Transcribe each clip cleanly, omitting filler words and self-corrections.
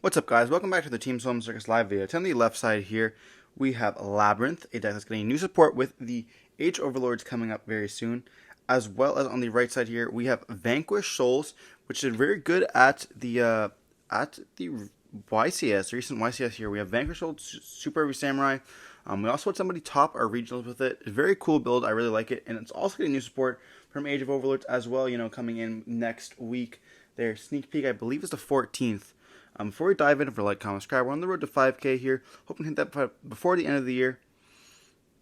What's up, guys? Welcome back to the Team Solemn Circus live video. On the left side here, we have Labrynth, a deck that's getting new support with the Age Overlords coming up very soon. As well as on the right side here, we have Vanquish Souls, which did very good at the YCS, recent YCS here. We have Vanquish Souls, Super Heavy Samurai. We also had somebody top our regionals with it. It's a very cool build. I really like it. And it's also getting new support from Age of Overlords as well, coming in next week. Their sneak peek, I believe, is the 14th. Before we dive in, for like, comment, subscribe, we're on the road to 5K here. Hoping to hit that before the end of the year.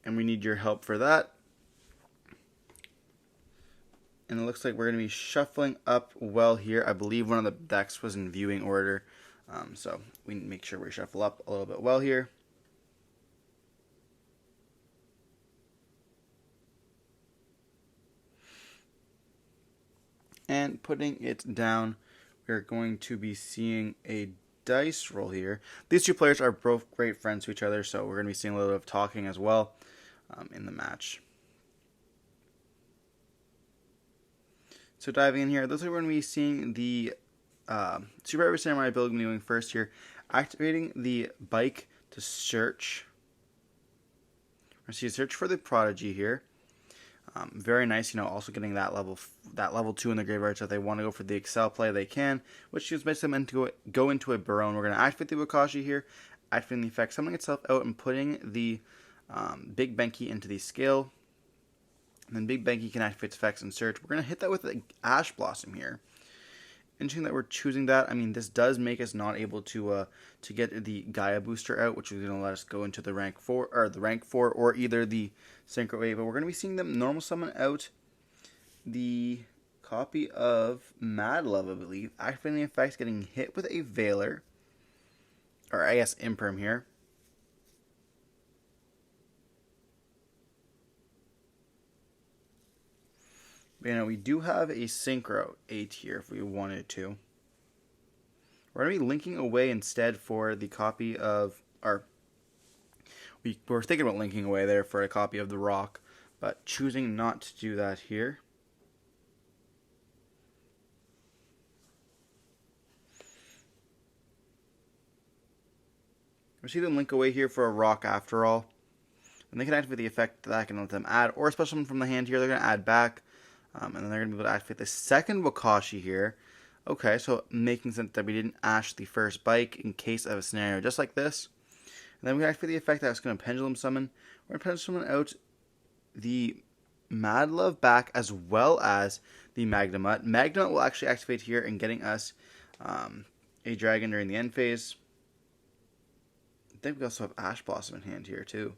And we need your help for that. And it looks like we're going to be shuffling up well here. I believe one of the decks was in viewing order. So we need to make sure we shuffle up a little bit well here. And putting it down, we're going to be seeing a dice roll here. These two players are both great friends to each other, so we're going to be seeing a little bit of talking as well in the match. So diving in here, looks like we're going to be seeing the Super Heavy Samurai build doing first here. Activating the bike to search. We're going to see a search for the Prodigy here. Very nice, also getting that level 2 in the graveyard, so if they want to go for the Excel play, they can, which just makes them go into a Barone. We're going to activate the Wakashi here, activating the effect, summoning itself out, and putting the Big Benki into the scale. And then Big Benki can activate its effects and search. We're going to hit that with an Ash Blossom here. Interesting that we're choosing that. I mean, this does make us not able to get the Gaia booster out, which is going to let us go into the rank 4 or either the Synchro 8. But we're going to be seeing them normal summon out the copy of Mad Love, I believe, activating the effects, getting hit with a Veiler, or I guess Imperm here. But, we do have a Synchro 8 here if we wanted to. We're going to be linking away instead for the copy of, we were thinking about linking away there for a copy of the Rock, but choosing not to do that here. We see them link away here for a Rock after all. And they can activate the effect that I can let them add, or a special one from the hand here, they're going to add back. And then they're going to be able to activate the second Wakashi here. Okay, so making sense that we didn't ash the first bike in case of a scenario just like this. And then we activate the effect that's going to Pendulum Summon. We're going to Pendulum Summon out the Mad Love back as well as the Magnemut. Magnemut will actually activate here and getting us a dragon during the end phase. I think we also have Ash Blossom in hand here too.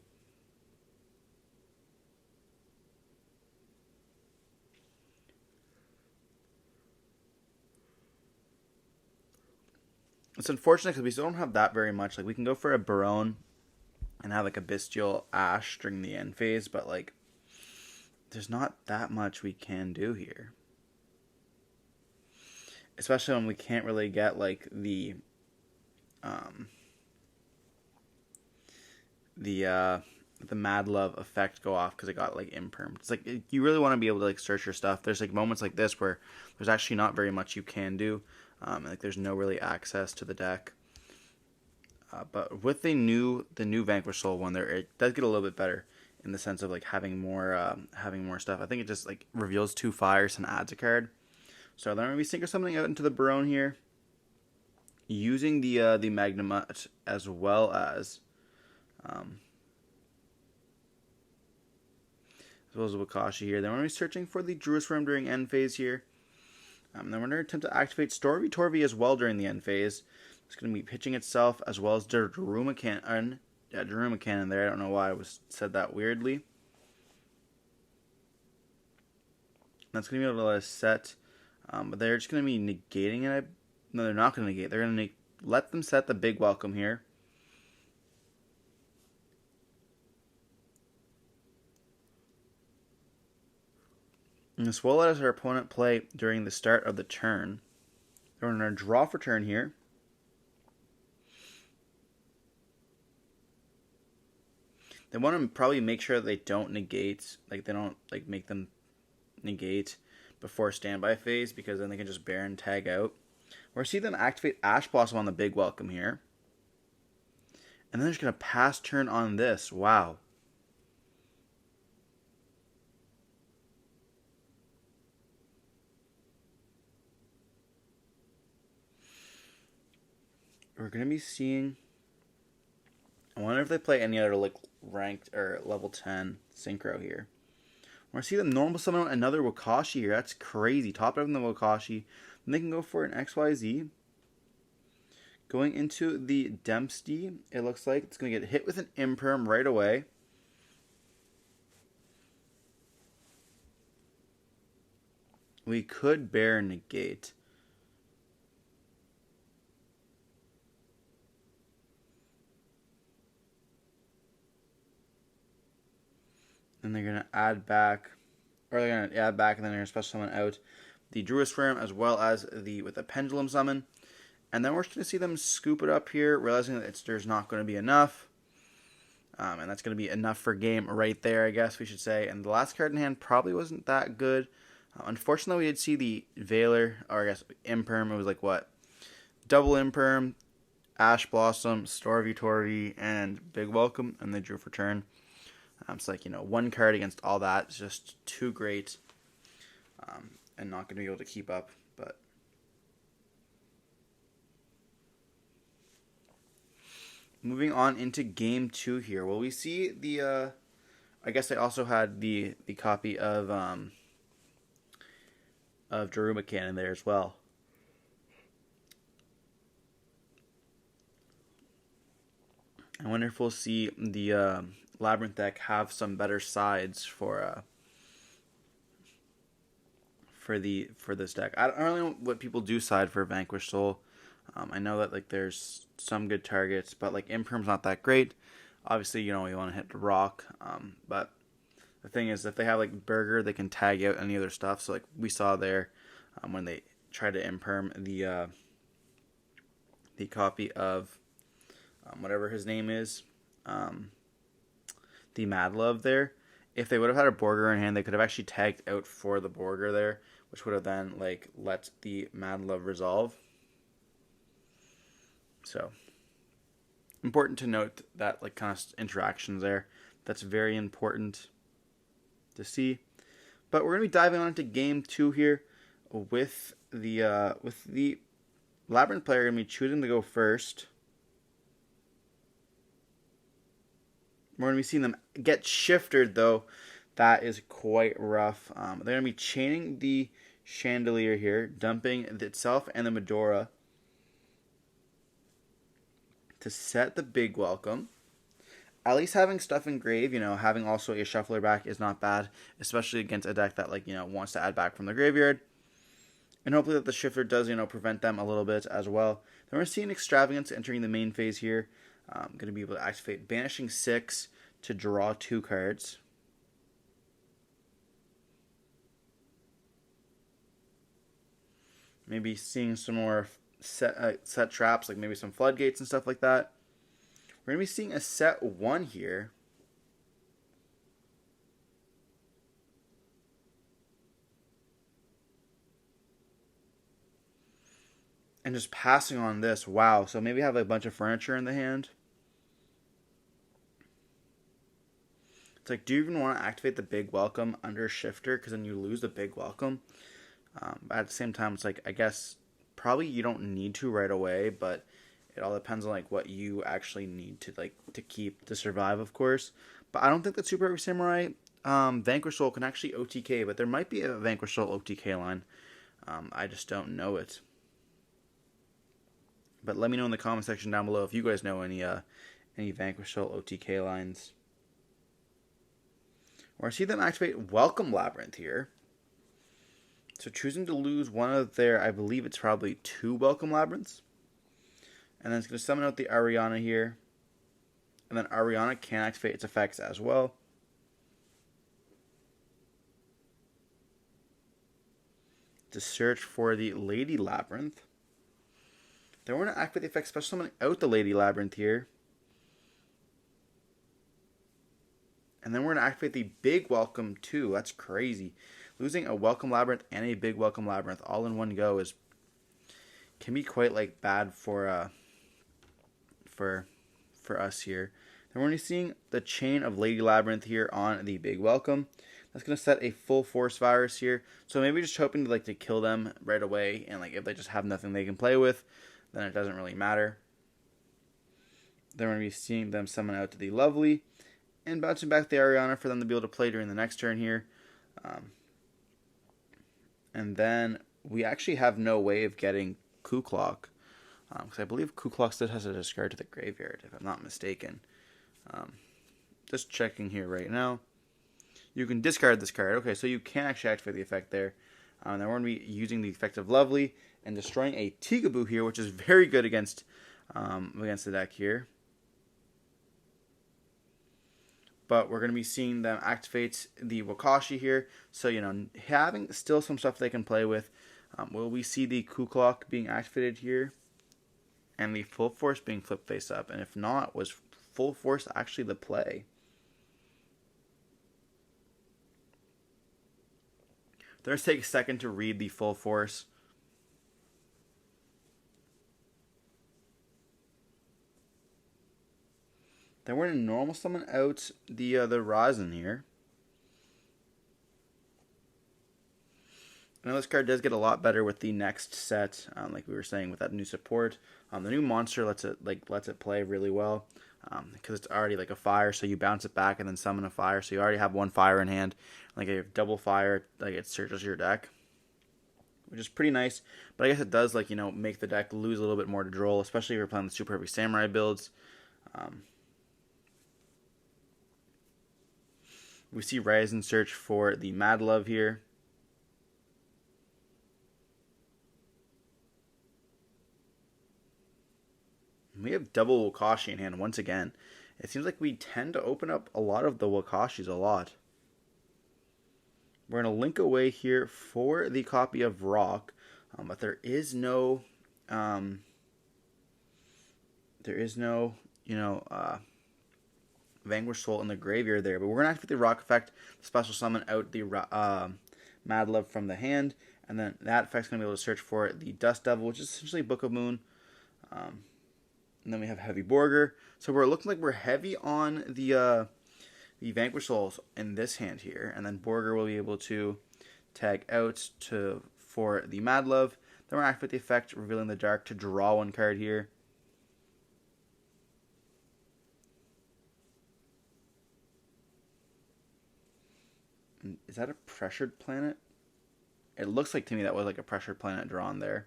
It's unfortunate because we still don't have that very much. Like, we can go for a Barone and have like a Bestial Ash during the end phase, but like, there's not that much we can do here. Especially when we can't really get like the Mad Love effect go off because it got like Imperm. It's like, you really want to be able to like search your stuff. There's like moments like this where there's actually not very much you can do. Like, there's no really access to the deck. But with the new Vanquish Soul one there, it does get a little bit better in the sense of like having more stuff. I think it just like reveals 2 fires and adds a card. So then we're gonna be synchro something out into the Barone here, using the Magnemut as well as Wakashi here. Then we're gonna be searching for the Druid's Worm during end phase here. Then we're going to attempt to activate Stormy Torvi as well during the end phase. It's going to be pitching itself as well as Daruma Cannon. Yeah, Daruma Cannon there. I don't know why I said that weirdly. That's going to be able to let us set. But they're just going to be negating it. No, they're not going to negate. They're going to let them set the big welcome here. And this will let us our opponent play during the start of the turn. They're going to draw for turn here. They want to probably make sure that they don't negate, like they don't like make them negate before standby phase, because then they can just Baron tag out. We're going to see them activate Ash Blossom on the Big Welcome here. And then they're just going to pass turn on this. Wow. We're going to be seeing... I wonder if they play any other like ranked or level 10 synchro here. We're going to see them normal summon another Wakashi here. That's crazy. Top it up in the Wakashi. Then they can go for an XYZ. Going into the Dempsey, it looks like it's going to get hit with an Imperm right away. We could bear negate. Then they're going to add back, or they're going to add back, and then they're going to special summon out the Druid's Worm as well as with a Pendulum Summon. And then we're just going to see them scoop it up here, realizing that there's not going to be enough. And that's going to be enough for game right there, I guess we should say. And the last card in hand probably wasn't that good. Unfortunately, we did see the Veiler, or I guess Imperm. It was like what? Double Imperm, Ash Blossom, Storvy Torvy, and Big Welcome, and they drew for turn. It's like, one card against all that is just too great, and not going to be able to keep up. But moving on into game 2 here. Well, we see the, I guess I also had the copy of Daruma Cannon there as well. I wonder if we'll see the Labrynth deck have some better sides for this deck. I don't really know what people do side for Vanquish Soul. I know that like there's some good targets, but like Imperm's not that great. Obviously, you want to hit the rock, but the thing is, if they have like Burger, they can tag out any other stuff. So like we saw there when they tried to Imperm the copy of whatever his name is, the Mad Love there. If they would have had a Borger in hand, they could have actually tagged out for the Borger there, which would have then like let the Mad Love resolve. So important to note that like kind of interactions there. That's very important to see. But we're gonna be diving on into game 2 here with the Labrynth player gonna be choosing to go first. We're going to be seeing them get shifted, though. That is quite rough. They're going to be chaining the Chandelier here, dumping itself and the Medora to set the Big Welcome. At least having stuff in grave, having also a Shuffler back is not bad, especially against a deck that, wants to add back from the graveyard. And hopefully that the Shifter does, prevent them a little bit as well. Then we're seeing Extravagance entering the main phase here. I'm going to be able to activate Banishing 6 to draw 2 cards. Maybe seeing some more set traps, like maybe some floodgates and stuff like that. We're going to be seeing a set 1 here. And just passing on this. Wow. So maybe have a bunch of furniture in the hand. It's like, do you even want to activate the Big Welcome under Shifter? Because then you lose the Big Welcome. But at the same time, it's like, I guess, probably you don't need to right away. But it all depends on like what you actually need to keep to survive, of course. But I don't think that Super Heavy Samurai Vanquish Soul can actually OTK. But there might be a Vanquish Soul OTK line. I just don't know it. But let me know in the comment section down below if you guys know any Vanquish Soul OTK lines. Or I see them activate Welcome Labrynth here. So choosing to lose one of their, I believe it's probably 2 Welcome Labyrinths. And then it's going to summon out the Ariana here. And then Ariana can activate its effects as well. To search for the Lady Labrynth. Then we're going to activate the effect special summoning out the Lady Labrynth here. And then we're going to activate the Big Welcome too. That's crazy. Losing a Welcome Labrynth and a Big Welcome Labrynth all in one go is can be quite like bad for for us here. Then we're going to be seeing the Chain of Lady Labrynth here on the Big Welcome. That's going to set a full force virus here. So maybe just hoping to like to kill them right away, and like if they just have nothing they can play with, then it doesn't really matter. Then we're going to be seeing them summon out to the Lovely and bouncing back the Ariana for them to be able to play during the next turn here. And then we actually have no way of getting Kuklok, because I believe Kuklok still has a discard to the graveyard, if I'm not mistaken. Just checking here right now. You can discard this card. Okay, so you can actually activate the effect there. Then we're going to be using the effect of Lovely and destroying a Tigaboo here, which is very good against the deck here. But we're going to be seeing them activate the Wakashi here. So, you know, having still some stuff they can play with. Will we see the Kuklok being activated here? And the Full Force being flipped face up. And if not, was Full Force actually the play? Let's take a second to read the Full Force. Then we're going to normal summon out the Rosin here. I know this card does get a lot better with the next set, like we were saying with that new support. The new monster lets it play really well, because it's already like a fire, so you bounce it back and then summon a fire, so you already have one fire in hand. Like a double fire, like it searches your deck, which is pretty nice. But I guess it does like make the deck lose a little bit more to Droll, especially if you're playing the Super Heavy Samurai builds. We see Rise and Search for the Mad Love here. We have double Wakashi in hand once again. It seems like we tend to open up a lot of the Wakashis a lot. We're going to link away here for the copy of Rock, but there is no Vanquish Soul in the graveyard there. But we're going to activate the Rock effect, special summon out the Mad Love from the hand, and then that effect's going to be able to search for the Dust Devil, which is essentially Book of Moon. And then we have Heavy Borger. So we're looking like we're heavy on the Vanquish Souls in this hand here. And then Borger will be able to tag out for the Mad Love. Then we're going to activate the effect, Revealing the Dark, to draw one card here. Is that a Pressured Planet? It looks like to me that was like a Pressured Planet drawn there.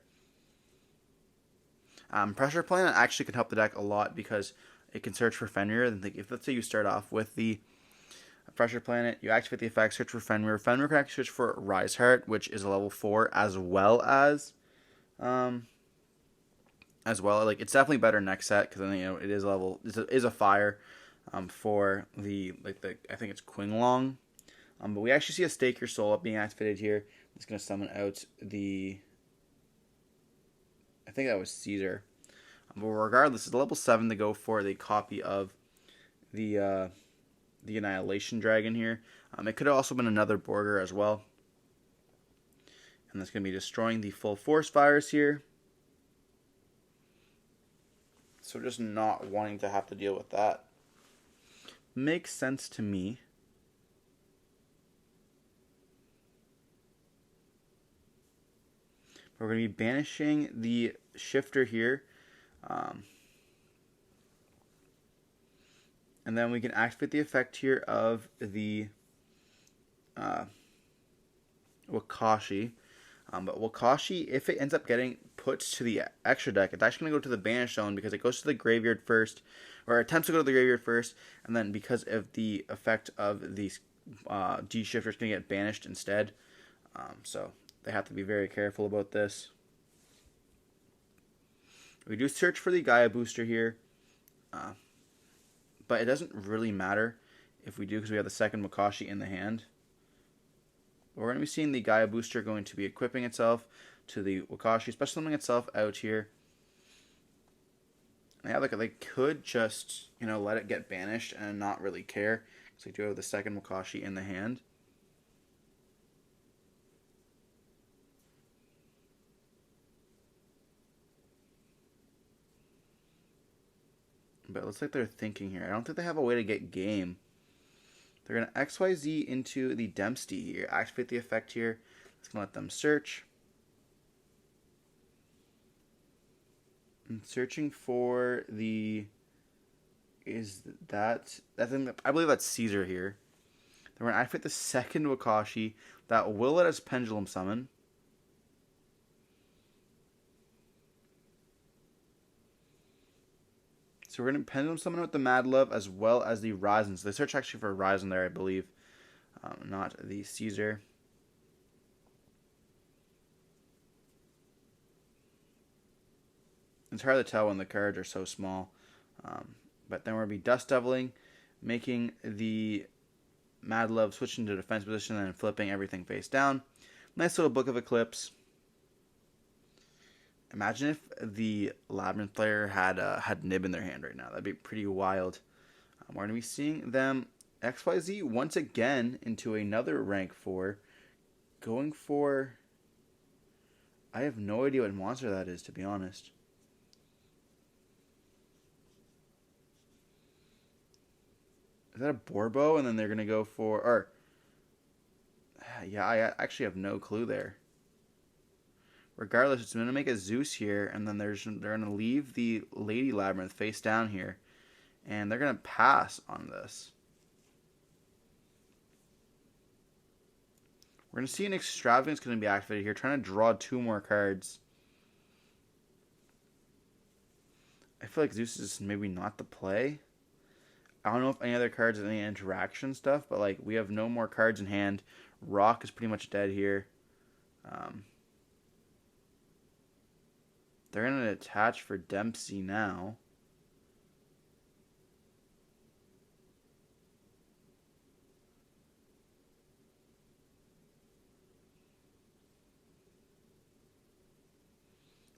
Pressure Planet actually can help the deck a lot because it can search for Fenrir. And if let's say you start off with the Pressure Planet, you activate the effect, search for Fenrir. Fenrir can actually search for Rise Heart, which is a level 4, as well like it's definitely better next set because then it is a fire for the I think it's Qinglong. But we actually see a Stake Your Soul up being activated here. It's going to summon out the, I think that was Caesar. But regardless, it's level 7 to go for the copy of the Annihilation Dragon here. It could have also been another Borger as well. And that's going to be destroying the Full Force virus here. So just not wanting to have to deal with that. Makes sense to me. We're going to be banishing the Shifter here. And then we can activate the effect here of the Wakashi. But Wakashi, if it ends up getting put to the extra deck, it's actually going to go to the banish zone because it goes to the graveyard first, or attempts to go to the graveyard first, and then because of the effect of the G-Shifter, it's going to get banished instead. So they have to be very careful about this. We do search for the Gaia booster here, but it doesn't really matter if we do because we have the second Wakashi in the hand. We're going to be seeing the Gaia booster going to be equipping itself to the Wakashi, special summoning itself out here. Yeah, like they could just let it get banished and not really care because we do have the second Wakashi in the hand. But it looks like they're thinking here. I don't think they have a way to get game. They're going to XYZ into the Dempsey here. Activate the effect here. It's going to let them search. I'm searching for the... Is that... I believe that's Caesar here. Then we're going to activate the second Wakashi. That will let us Pendulum Summon. So we're going to Pendulum Summon with the Mad Love as well as the Ryzen. So they search actually for a Ryzen there, I believe. Not the Caesar. It's hard to tell when the cards are so small. But then we're going to be Dust Deviling, making the Mad Love switch into defense position and then flipping everything face down. Nice little Book of Eclipse. Imagine if the Labrynth player had Nib in their hand right now. That'd be pretty wild. We're going to be seeing them XYZ once again into another rank 4. Going for... I have no idea what monster that is, to be honest. Is that a Borbo? And then they're going to go for... Or... Yeah, I actually have no clue there. Regardless, it's going to make a Zeus here, and then they're going to leave the Lady Labrynth face down here. And they're going to pass on this. We're going to see an Extravagance going to be activated here, trying to draw 2 more cards. I feel like Zeus is maybe not the play. I don't know if any other cards have any interaction stuff, but like we have no more cards in hand. Rock is pretty much dead here. They're going to attach for Dempsey now.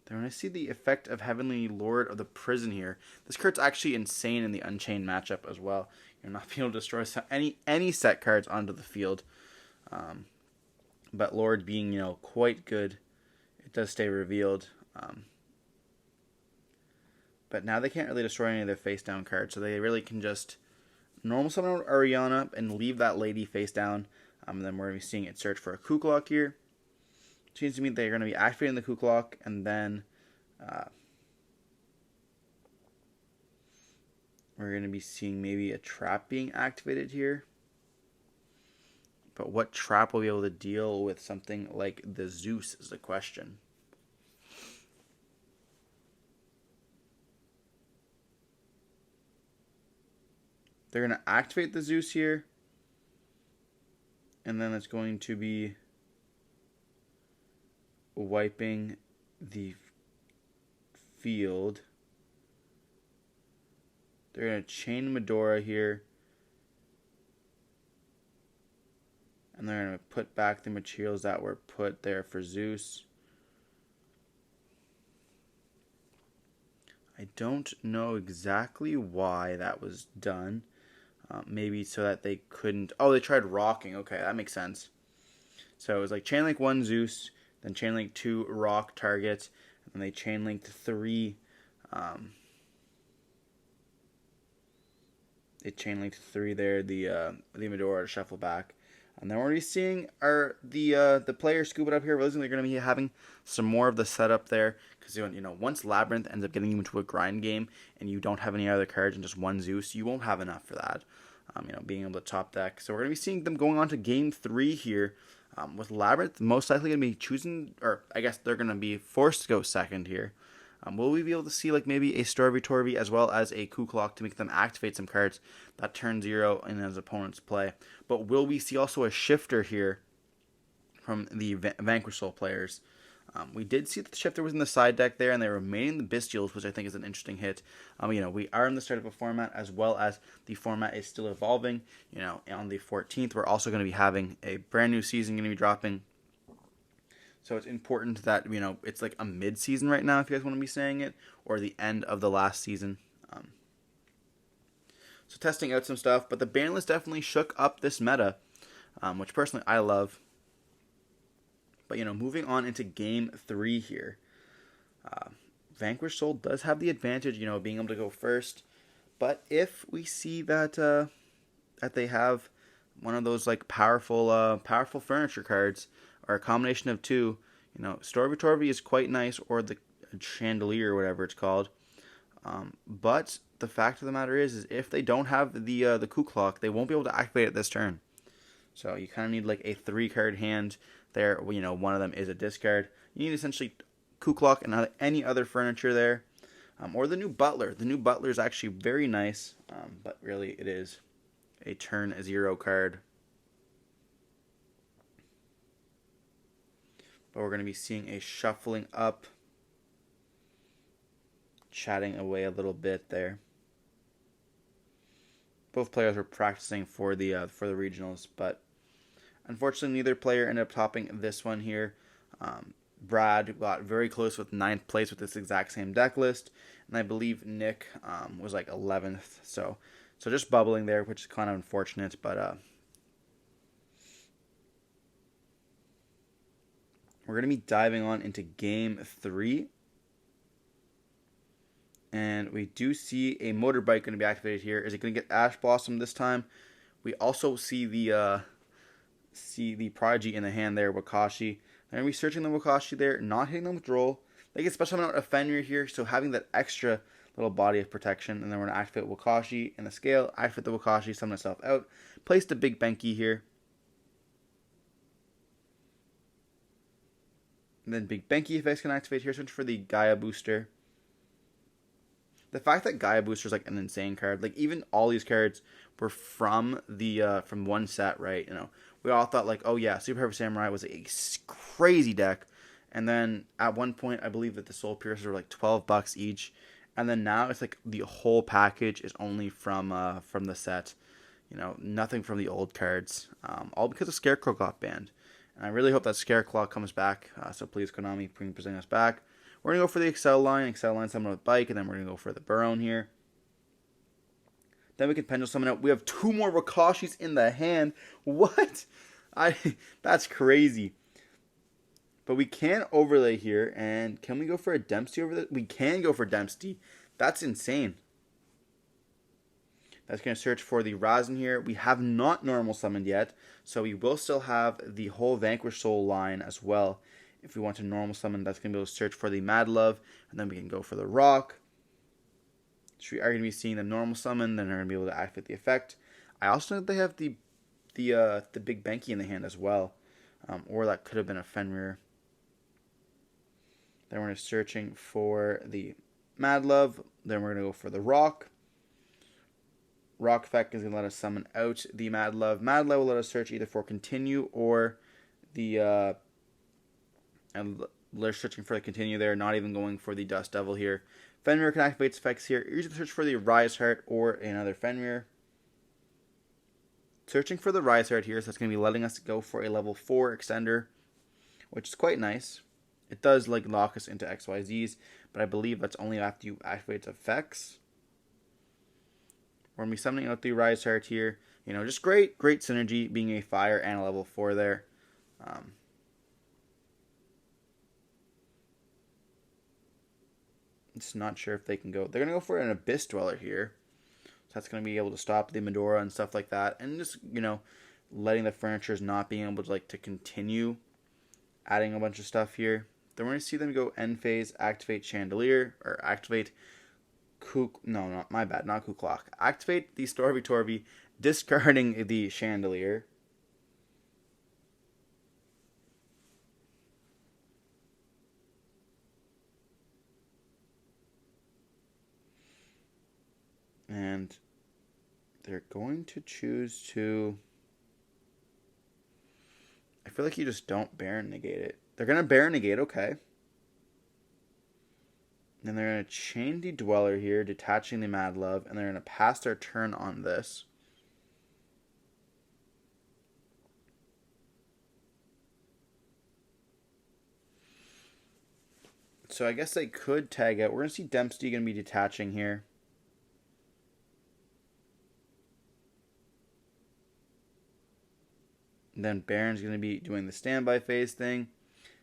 They're going to see the effect of Heavenly Lord of the Prison here. This card's actually insane in the Unchained matchup as well. You're not being able to destroy any set cards onto the field. But Lord being, quite good, it does stay revealed. But now they can't really destroy any of their face down cards, so they really can just normal summon Ariana and leave that lady face down. And then we're going to be seeing it search for a Kuklok here. Seems to me they're going to be activating the Kuklok, and then we're going to be seeing maybe a trap being activated here. But what trap will be able to deal with something like the Zeus is the question. They're going to activate the Zeus here. And then it's going to be wiping the field. They're going to chain Medora here. And they're going to put back the materials that were put there for Zeus. I don't know exactly why that was done. Maybe so that they couldn't... Oh, they tried rocking. Okay, that makes sense. So it was like Chainlink 1 Zeus, then Chainlink 2 rock targets, and then they Chainlinked 3... they Chainlinked 3 there, the Medora to shuffle back. And then we're already seeing the players scoop it up here. Realizing they're going to be having some more of the setup there. Because, once Labrynth ends up getting you into a grind game and you don't have any other cards and just 1 Zeus, you won't have enough for that. Being able to top deck. So we're going to be seeing them going on to game 3 here. With Labrynth most likely going to be choosing, or I guess they're going to be forced to go second here. Will we be able to see like maybe a Storvy Torvy as well as a Kuklok to make them activate some cards that turn 0 in his opponent's play? But will we see also a shifter here from the Vanquish Soul players? We did see that the shifter was in the side deck there, and they remain the Bestials, which I think is an interesting hit. We are in the start of a format, as well as the format is still evolving. On the 14th, we're also going to be having a brand new season going to be dropping. So it's important that, it's like a mid-season right now, if you guys want to be saying it, or the end of the last season. So testing out some stuff, but the ban list definitely shook up this meta, which personally I love. But, moving on into game 3 here. Vanquish Soul does have the advantage, being able to go first. But if we see that that they have one of those like powerful furniture cards, or a combination of two, Stormy Torby is quite nice, or the chandelier or whatever it's called. But the fact of the matter is if they don't have the coup clock, they won't be able to activate it this turn. So you kind of need like a 3-card hand there. One of them is a discard. You need essentially coup clock and any other furniture there, or the new butler. The new butler is actually very nice, but really it is a turn 0 card. But we're going to be seeing a shuffling up, chatting away a little bit there. Both players were practicing for the regionals, but unfortunately neither player ended up topping this one here. Brad got very close with 9th place with this exact same deck list, and I believe Nick was like 11th. So just bubbling there, which is kind of unfortunate, but we're going to be diving on into Game 3. And we do see a motorbike going to be activated here. Is it going to get Ash Blossom this time? We also see the Prodigy in the hand there, Wakashi. They're going to be searching the Wakashi there, not hitting them with roll. They get special amount of Fenrir here, so having that extra little body of protection. And then we're going to activate Wakashi in the scale, activate the Wakashi, summon itself out. Place the Big Benki here. And then Big Benki effects can activate here. Search for the Gaia Booster. The fact that Gaia Booster is like an insane card, like even all these cards were from from one set, right? We all thought like, oh yeah, Super Heavy Samurai was a crazy deck, and then at one point I believe that the Soul Piercers were like $12 each, and then now it's like the whole package is only from the set, nothing from the old cards, all because the Scarecrow got banned, and I really hope that Scarecrow comes back. So please, Konami, bring us back. We're going to go for the Excel line summon with Bike, and then we're going to go for the Burone here. Then we can Pendulum Summon out. We have 2 more Wakashis in the hand. What? That's crazy. But we can overlay here, and can we go for a Dempsey over there? We can go for Dempsey. That's insane. That's going to search for the Razin here. We have not normal summoned yet, so we will still have the whole Vanquish Soul line as well. If we want to normal summon, that's going to be able to search for the Mad Love, and then we can go for the Rock. So we are going to be seeing the normal summon, then they're going to be able to activate the effect. I also know that they have the Big Benki in the hand as well, or that could have been a Fenrir. Then we're going to be searching for the Mad Love, then we're going to go for the Rock. Rock effect is going to let us summon out the Mad Love. Mad Love will let us search either for Continue or the... and they're searching for the Continue there, not even going for the Dust Devil here. Fenrir can activate its effects here. You're going to search for the Rise Heart or another Fenrir. Searching for the Rise Heart here, so that's going to be letting us go for a level 4 extender, which is quite nice. It does like lock us into XYZs, but I believe that's only after you activate its effects. We're going to be summoning out the Rise Heart here. Just great synergy, being a fire and a level 4 there. Just not sure if they can go. They're going to go for an Abyss Dweller here. So that's going to be able to stop the Medora and stuff like that. And just, letting the furnitures not being able to continue adding a bunch of stuff here. Then we're going to see them go end phase, activate Chandelier, or activate not Coup Clock. Activate the Stormy Torby, discarding the Chandelier. And they're going to choose to... I feel like you just don't Baron negate it. They're going to Baron negate, okay. Then they're going to chain the Dweller here, detaching the Mad Love, and they're going to pass their turn on this. So I guess they could tag out. We're going to see Dempsey going to be detaching here. And then Baron's going to be doing the standby phase thing,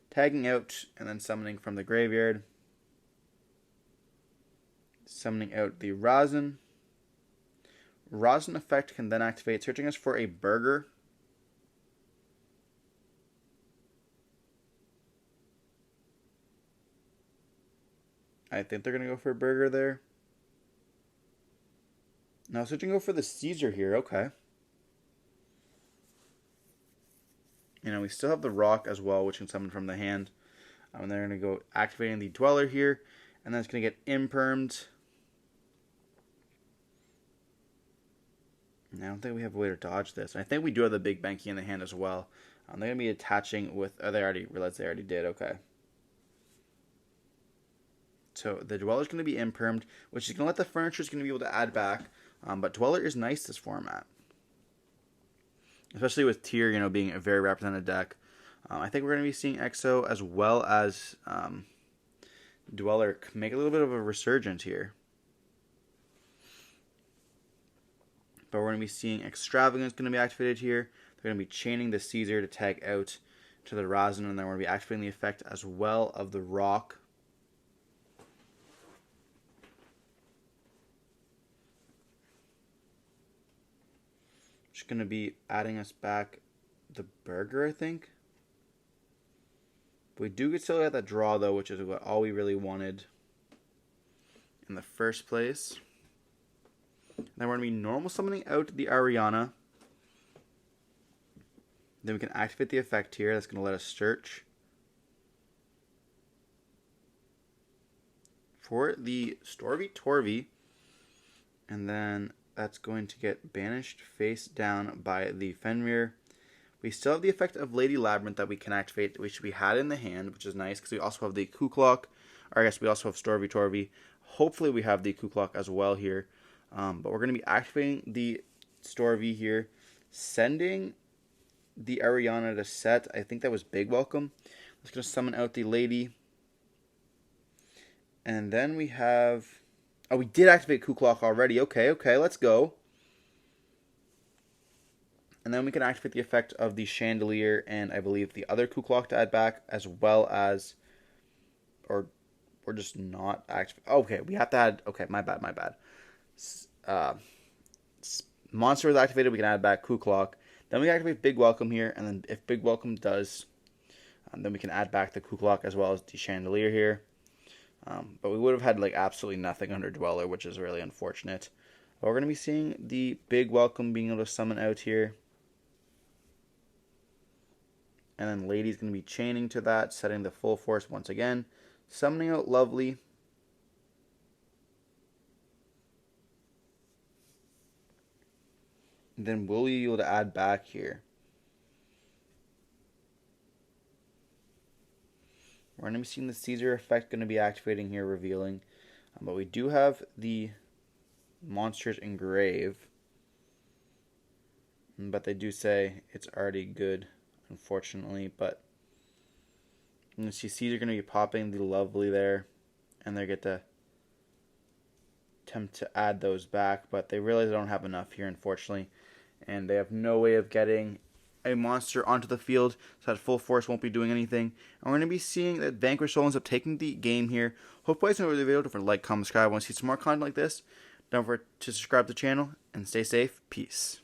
tagging out, and then summoning from the graveyard. Summoning out the Razin. Rosin effect can then activate, searching us for a burger. I think they're going to go for a burger there. Now switching over for the Caesar here. Okay. We still have the Rock as well, which can summon from the hand. And they're going to go activating the Dweller here. And then it's going to get impermed. I don't think we have a way to dodge this. And I think we do have the big Banky in the hand as well. They're going to be attaching with... Oh, they already realized they already did. Okay. So the Dweller is going to be impermed, which is going to let the furniture is going to be able to add back. But Dweller is nice this format. Especially with Tier, being a very represented deck. I think we're going to be seeing Exo as well as Dweller make a little bit of a resurgence here. But we're going to be seeing Extravagance going to be activated here. They're going to be chaining the Caesar to tag out to the Razin, and then we're going to be activating the effect as well of the Rock. Just going to be adding us back the burger, I think. But we do get still get that draw, though, which is what all we really wanted in the first place. Then we're going to be normal summoning out the Ariana. Then we can activate the effect here. That's going to let us search for the Storvy Torvy. And then that's going to get banished face down by the Fenrir. We still have the effect of Lady Labrynth that we can activate, which we had in the hand, which is nice because we also have the Kuklok. Or I guess we also have Storvy Torvy. Hopefully we have the Kuklok as well here. But we're going to be activating the Storvy here, sending the Ariana to set. I think that was big welcome. Let's going to summon out the Lady. And then we have... Oh, we did activate Kuklok already. Okay, let's go. And then we can activate the effect of the Chandelier and I believe the other Kuklok to add back, as well as... Or just not activate... Okay, we have to add... Okay, my bad. Monster was activated, we can add back Kuklok. Then we activate Big Welcome here, and then if Big Welcome does, then we can add back the Kuklok as well as the Chandelier here. But we would have had absolutely nothing under Dweller, which is really unfortunate. But we're going to be seeing the Big Welcome being able to summon out here. And then Lady's going to be chaining to that, setting the full force once again. Summoning out Lovely. Then we'll be able to add back here. We're going to be seeing the Caesar effect going to be activating here, revealing. But we do have the monsters engrave. But they do say it's already good, unfortunately. But you can see Caesar going to be popping the Lovely there. And they get to attempt to add those back. But they realize they don't have enough here, unfortunately. And they have no way of getting a monster onto the field, so that full force won't be doing anything. And we're going to be seeing that Vanquish Soul ends up taking the game here. Hope you guys enjoyed the video. Don't forget to like, comment, subscribe. Want to see some more content like this? Don't forget to subscribe to the channel, and stay safe. Peace.